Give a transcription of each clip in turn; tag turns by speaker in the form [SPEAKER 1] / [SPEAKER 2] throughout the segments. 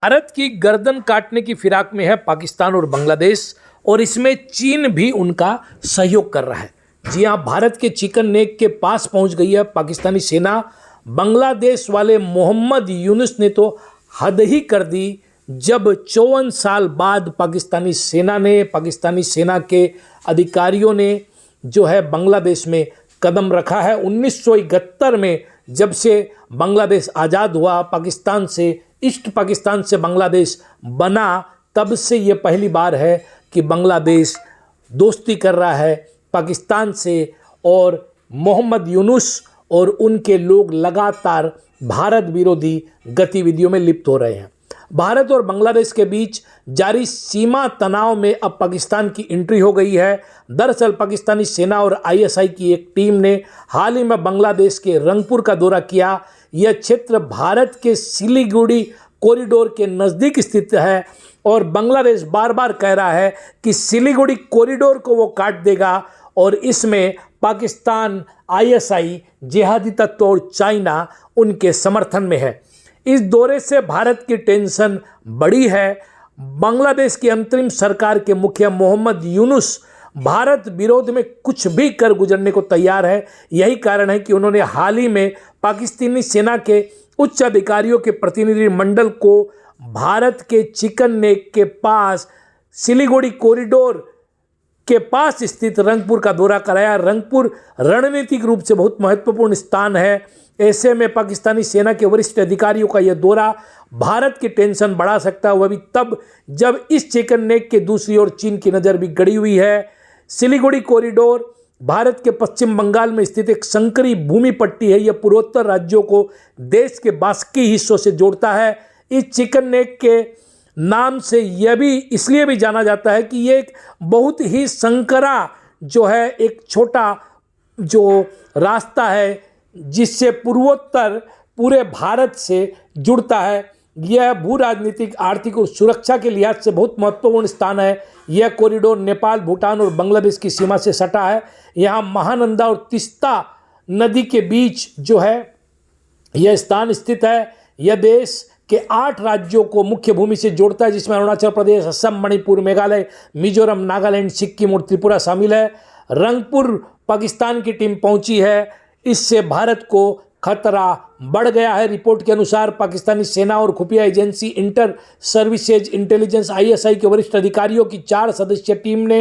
[SPEAKER 1] भारत की गर्दन काटने की फिराक में है पाकिस्तान और बांग्लादेश, और इसमें चीन भी उनका सहयोग कर रहा है। जी हाँ, भारत के चिकन नेक के पास पहुंच गई है पाकिस्तानी सेना। बांग्लादेश वाले मोहम्मद यूनुस ने तो हद ही कर दी, जब 54 साल बाद पाकिस्तानी सेना के अधिकारियों ने जो है बांग्लादेश में कदम रखा है। 1971 में जब से बांग्लादेश आज़ाद हुआ, पाकिस्तान से, ईस्ट पाकिस्तान से बांग्लादेश बना, तब से ये पहली बार है कि बांग्लादेश दोस्ती कर रहा है पाकिस्तान से, और मोहम्मद यूनुस और उनके लोग लगातार भारत विरोधी गतिविधियों में लिप्त हो रहे हैं। भारत और बांग्लादेश के बीच जारी सीमा तनाव में अब पाकिस्तान की एंट्री हो गई है। दरअसल पाकिस्तानी सेना और आईएसआई की एक टीम ने हाल ही में बांग्लादेश के रंगपुर का दौरा किया। यह क्षेत्र भारत के सिलीगुड़ी कॉरिडोर के नज़दीक स्थित है, और बांग्लादेश बार बार कह रहा है कि सिलीगुड़ी कॉरिडोर को वो काट देगा, और इसमें पाकिस्तान, आईएसआई, जिहादी तत्व और चाइना उनके समर्थन में है। इस दौरे से भारत की टेंशन बढ़ी है। बांग्लादेश की अंतरिम सरकार के मुखिया मोहम्मद यूनुस भारत विरोध में कुछ भी कर गुजरने को तैयार है। यही कारण है कि उन्होंने हाल ही में पाकिस्तानी सेना के उच्च अधिकारियों के प्रतिनिधि मंडल को भारत के चिकन नेक के पास सिलीगुड़ी कॉरिडोर के पास स्थित रंगपुर का दौरा कराया। रंगपुर रणनीतिक रूप से बहुत महत्वपूर्ण स्थान है। ऐसे में पाकिस्तानी सेना के वरिष्ठ अधिकारियों का यह दौरा भारत की टेंशन बढ़ा सकता है, वह भी तब जब इस चिकन नेक के दूसरी ओर चीन की नज़र भी गड़ी हुई है। सिलीगुड़ी कॉरिडोर भारत के पश्चिम बंगाल में स्थित एक संकरी भूमि पट्टी है। यह पूर्वोत्तर राज्यों को देश के बाकी हिस्सों से जोड़ता है। इस चिकन नेक के नाम से यह भी इसलिए भी जाना जाता है कि ये एक बहुत ही संकरा जो है एक छोटा जो रास्ता है, जिससे पूर्वोत्तर पूरे भारत से जुड़ता है। यह भू राजनीतिक, आर्थिक और सुरक्षा के लिहाज से बहुत महत्वपूर्ण स्थान है। यह कॉरिडोर नेपाल, भूटान और बांग्लादेश की सीमा से सटा है। यहाँ महानंदा और तिस्ता नदी के बीच जो है यह स्थान स्थित है। यह देश के 8 राज्यों को मुख्य भूमि से जोड़ता है, जिसमें अरुणाचल प्रदेश, असम, मणिपुर, मेघालय, मिजोरम, नागालैंड, सिक्किम और त्रिपुरा शामिल है। रंगपुर पाकिस्तान की टीम पहुंची है। इससे भारत को खतरा बढ़ गया है। रिपोर्ट के अनुसार पाकिस्तानी सेना और खुफिया agency inter services intelligence ISI के वरिष्ठ अधिकारियों की 4 सदस्यीय टीम ने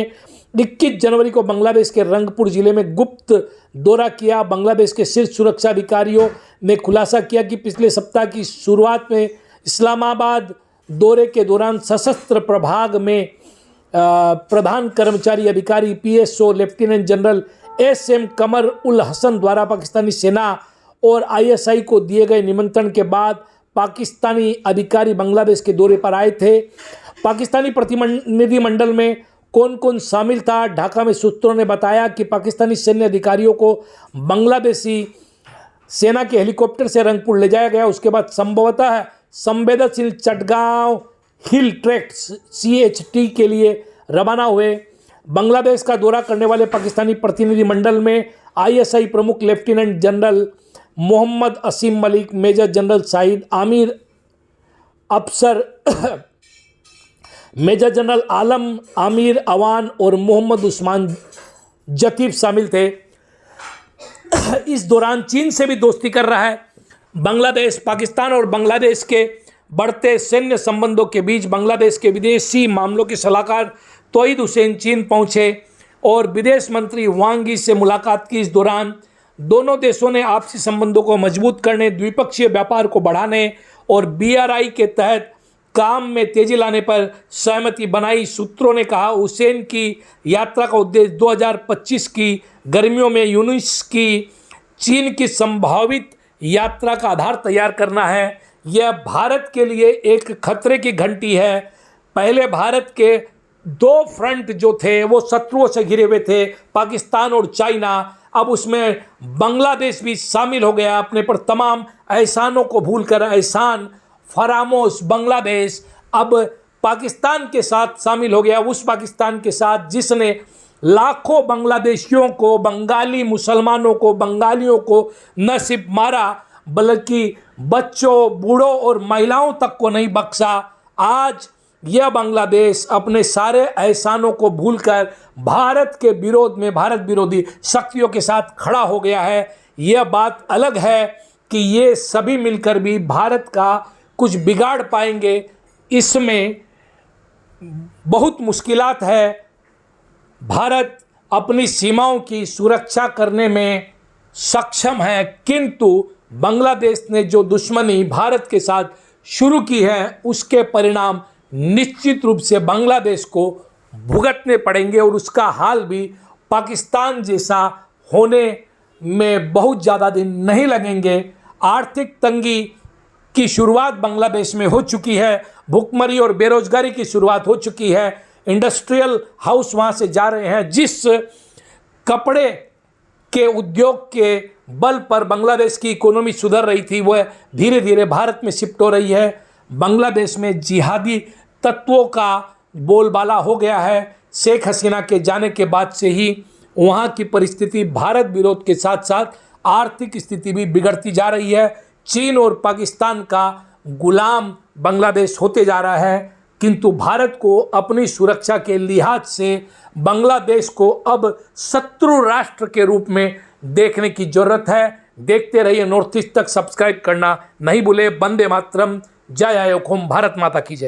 [SPEAKER 1] 21 जनवरी को बांग्लादेश के रंगपुर जिले में गुप्त दौरा किया। बांग्लादेश के शीर्ष सुरक्षा अधिकारियों ने खुलासा किया कि पिछले सप्ताह की शुरुआत में इस्लामाबाद दौरे के दौरान सशस्त्र प्रभाग में प्रधान कर्मचारी अधिकारी पीएसओ लेफ्टिनेंट जनरल एसएम कमर उल हसन द्वारा पाकिस्तानी सेना और आईएसआई को दिए गए निमंत्रण के बाद पाकिस्तानी अधिकारी बांग्लादेश के दौरे पर आए थे। पाकिस्तानी प्रतिनिधिमंडल में कौन कौन शामिल था? ढाका में सूत्रों ने बताया कि पाकिस्तानी सैन्य अधिकारियों को बांग्लादेशी सेना के हेलीकॉप्टर से रंगपुर ले जाया गया। उसके बाद संभवतः संवेदनशील चटगांव हिल ट्रैक्ट CHT के लिए रवाना हुए। बांग्लादेश का दौरा करने वाले पाकिस्तानी प्रतिनिधिमंडल में आईएसआई प्रमुख लेफ्टिनेंट जनरल मोहम्मद असीम मलिक, मेजर जनरल शाहिद आमिर, अफसर मेजर जनरल आलम आमिर अवान और मोहम्मद उस्मान जतीफ शामिल थे। इस दौरान चीन से भी दोस्ती कर रहा है बांग्लादेश। पाकिस्तान और बांग्लादेश के बढ़ते सैन्य संबंधों के बीच बांग्लादेश के विदेशी मामलों के सलाहकार तौहीद हुसैन चीन पहुंचे और विदेश मंत्री वांग यी से मुलाकात की। इस दौरान दोनों देशों ने आपसी संबंधों को मजबूत करने, द्विपक्षीय व्यापार को बढ़ाने और BRI के तहत काम में तेजी लाने पर सहमति बनाई। सूत्रों ने कहा हुसैन की यात्रा का उद्देश्य 2025 की गर्मियों में यूनुस की चीन की संभावित यात्रा का आधार तैयार करना है। यह भारत के लिए एक खतरे की घंटी है। पहले भारत के 2 फ्रंट जो थे वो शत्रुओं से घिरे हुए थे, पाकिस्तान और चाइना। अब उसमें बांग्लादेश भी शामिल हो गया। अपने पर तमाम एहसानों को भूलकर एहसान फरामोश बांग्लादेश अब पाकिस्तान के साथ शामिल हो गया। उस पाकिस्तान के साथ जिसने लाखों बांग्लादेशियों को, बंगाली मुसलमानों को, बंगालियों को न सिर्फ मारा बल्कि बच्चों, बूढ़ों और महिलाओं तक को नहीं बख्शा। आज यह बांग्लादेश अपने सारे एहसानों को भूलकर भारत के विरोध में, भारत विरोधी शक्तियों के साथ खड़ा हो गया है। यह बात अलग है कि ये सभी मिलकर भी भारत का कुछ बिगाड़ पाएंगे, इसमें बहुत मुश्किलात है। भारत अपनी सीमाओं की सुरक्षा करने में सक्षम है, किंतु बांग्लादेश ने जो दुश्मनी भारत के साथ शुरू की है, उसके परिणाम निश्चित रूप से बांग्लादेश को भुगतने पड़ेंगे और उसका हाल भी पाकिस्तान जैसा होने में बहुत ज़्यादा दिन नहीं लगेंगे। आर्थिक तंगी की शुरुआत बांग्लादेश में हो चुकी है, भुखमरी और बेरोजगारी की शुरुआत हो चुकी है, इंडस्ट्रियल हाउस वहाँ से जा रहे हैं। जिस कपड़े के उद्योग के बल पर बांग्लादेश की इकोनॉमी सुधर रही थी, वह धीरे धीरे भारत में शिफ्ट हो रही है। बांग्लादेश में जिहादी तत्वों का बोलबाला हो गया है। शेख हसीना के जाने के बाद से ही वहाँ की परिस्थिति भारत विरोध के साथ साथ आर्थिक स्थिति भी बिगड़ती जा रही है। चीन और पाकिस्तान का गुलाम बांग्लादेश होते जा रहा है, किंतु भारत को अपनी सुरक्षा के लिहाज से बांग्लादेश को अब शत्रु राष्ट्र के रूप में देखने की जरूरत है। देखते रहिए नॉर्थ ईस्ट तक, सब्सक्राइब करना नहीं भूले। वंदे मातरम, जय आयोग होम, भारत माता की जय।